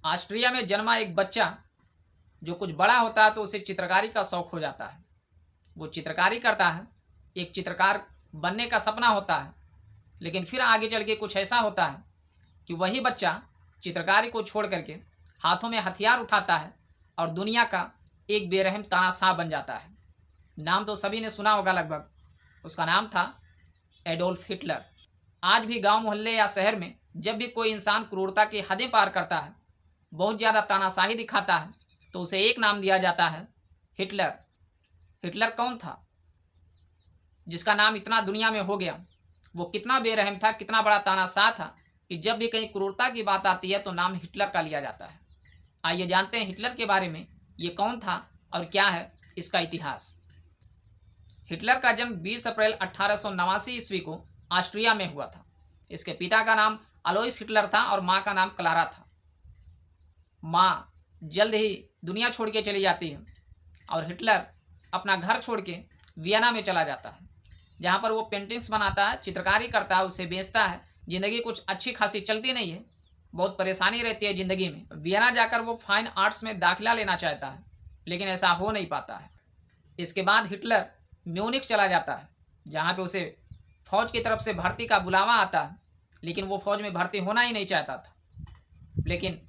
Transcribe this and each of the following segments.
Austria में जन्मा एक बच्चा जो कुछ बड़ा होता है तो उसे चित्रकारी का शौक हो जाता है। वो चित्रकारी करता है, एक चित्रकार बनने का सपना होता है। लेकिन फिर आगे चल के कुछ ऐसा होता है कि वही बच्चा चित्रकारी को छोड़ करके हाथों में हथियार उठाता है और दुनिया का एक बेरहम तानाशाह बन जाता है। नाम तो सभी ने सुना होगा लगभग। उसका नाम था एडोल्फ हिटलर। आज भी गांव मोहल्ले या शहर में जब भी कोई इंसान क्रूरता की हदें पार करता है, बहुत ज़्यादा तानाशाही दिखाता है, तो उसे एक नाम दिया जाता है, हिटलर। हिटलर कौन था जिसका नाम इतना दुनिया में हो गया? वो कितना बेरहम था, कितना बड़ा तानाशाह था कि जब भी कहीं क्रूरता की बात आती है तो नाम हिटलर का लिया जाता है। आइए जानते हैं हिटलर के बारे में, ये कौन था और क्या है इसका इतिहास। हिटलर का जन्म 20 अप्रैल 1889 ईस्वी को ऑस्ट्रिया में हुआ था। इसके पिता का नाम अलोइस हिटलर था और माँ का नाम क्लारा था। माँ जल्द ही दुनिया छोड़ के चली जाती है और हिटलर अपना घर छोड़ के वियना में चला जाता है, जहाँ पर वो पेंटिंग्स बनाता है, चित्रकारी करता है, उसे बेचता है। ज़िंदगी कुछ अच्छी खासी चलती नहीं है, बहुत परेशानी रहती है ज़िंदगी में। वियना जाकर वो फाइन आर्ट्स में दाखिला लेना चाहता है, लेकिन ऐसा हो नहीं पाता है। इसके बाद हिटलर म्यूनिख चला जाता है, जहाँ पे उसे फ़ौज की तरफ से भर्ती का बुलावा आता है, लेकिन वो फ़ौज में भर्ती होना ही नहीं चाहता था। लेकिन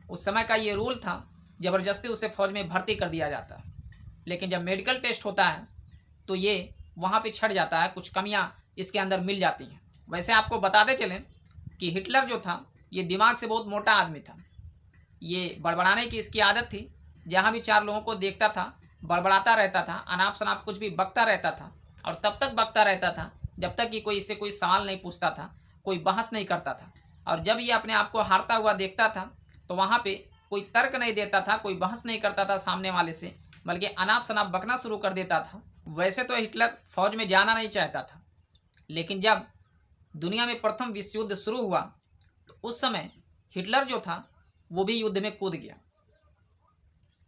उस समय का ये रूल था, ज़बरदस्ती उसे फ़ौज में भर्ती कर दिया जाता है। लेकिन जब मेडिकल टेस्ट होता है तो ये वहाँ पे छट जाता है, कुछ कमियाँ इसके अंदर मिल जाती हैं। वैसे आपको बताते चलें कि हिटलर जो था ये दिमाग से बहुत मोटा आदमी था। ये बड़बड़ाने की इसकी आदत थी। जहाँ भी चार लोगों को देखता था बड़बड़ाता रहता था, अनाप शनाप कुछ भी बकता रहता था, और तब तक बकता रहता था जब तक कि कोई इससे कोई सवाल नहीं पूछता था, कोई बहस नहीं करता था। और जब ये अपने आप को हारता हुआ देखता था तो वहाँ पे कोई तर्क नहीं देता था, कोई बहस नहीं करता था सामने वाले से, बल्कि अनाप शनाप बकना शुरू कर देता था। वैसे तो हिटलर फौज में जाना नहीं चाहता था, लेकिन जब दुनिया में प्रथम विश्व युद्ध शुरू हुआ तो उस समय हिटलर जो था वो भी युद्ध में कूद गया।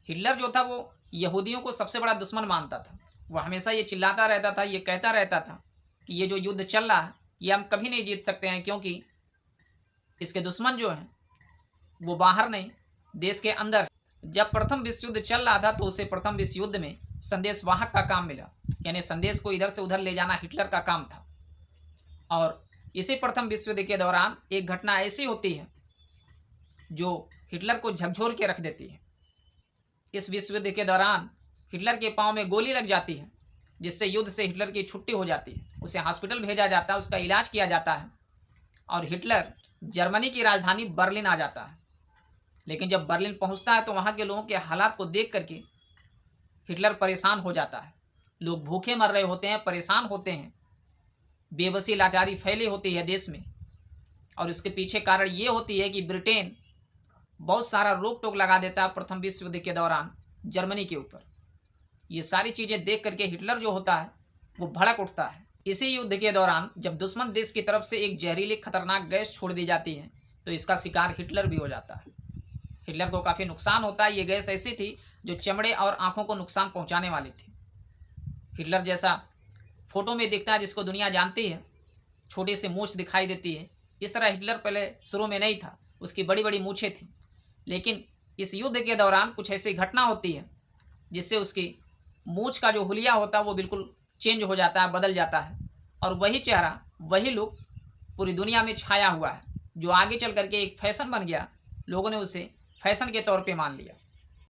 हिटलर जो था वो यहूदियों को सबसे बड़ा दुश्मन मानता था। वो हमेशा ये चिल्लाता रहता था, ये कहता रहता था कि ये जो युद्ध चल रहा है ये हम कभी नहीं जीत सकते हैं, क्योंकि इसके दुश्मन जो हैं वो बाहर नहीं, देश के अंदर। जब प्रथम विश्व युद्ध चल रहा था तो उसे प्रथम विश्व युद्ध में संदेश वाहक का काम मिला, यानी संदेश को इधर से उधर ले जाना हिटलर का काम था। और इसी प्रथम विश्व युद्ध के दौरान एक घटना ऐसी होती है जो हिटलर को झकझोर के रख देती है। इस विश्व युद्ध के दौरान हिटलर के पाँव में गोली लग जाती है, जिससे युद्ध से हिटलर की छुट्टी हो जाती है। उसे हॉस्पिटल भेजा जाता है, उसका इलाज किया जाता है और हिटलर जर्मनी की राजधानी बर्लिन आ जाता है। लेकिन जब बर्लिन पहुंचता है तो वहाँ के लोगों के हालात को देख करके हिटलर परेशान हो जाता है। लोग भूखे मर रहे होते हैं, परेशान होते हैं, बेबसी लाचारी फैली होती है देश में। और उसके पीछे कारण ये होती है कि ब्रिटेन बहुत सारा रोक टोक लगा देता है प्रथम विश्व युद्ध के दौरान जर्मनी के ऊपर। ये सारी चीज़ें देख करके हिटलर जो होता है वो भड़क उठता है। इसी युद्ध के दौरान जब दुश्मन देश की तरफ से एक जहरीली खतरनाक गैस छोड़ दी जाती है तो इसका शिकार हिटलर भी हो जाता है। हिटलर को काफ़ी नुकसान होता है। ये गैस ऐसी थी जो चमड़े और आँखों को नुकसान पहुँचाने वाली थी। हिटलर जैसा फोटो में दिखता है, जिसको दुनिया जानती है, छोटी सी मूछ दिखाई देती है, इस तरह हिटलर पहले शुरू में नहीं था, उसकी बड़ी बड़ी मूछें थी। लेकिन इस युद्ध के दौरान कुछ ऐसी घटना होती है जिससे उसकी मूछ का जो हुलिया होता है वो बिल्कुल चेंज हो जाता है, बदल जाता है, और वही चेहरा, वही लुक पूरी दुनिया में छाया हुआ है, जो आगे चल करके एक फैशन बन गया। लोगों ने उसे फैशन के तौर पे मान लिया।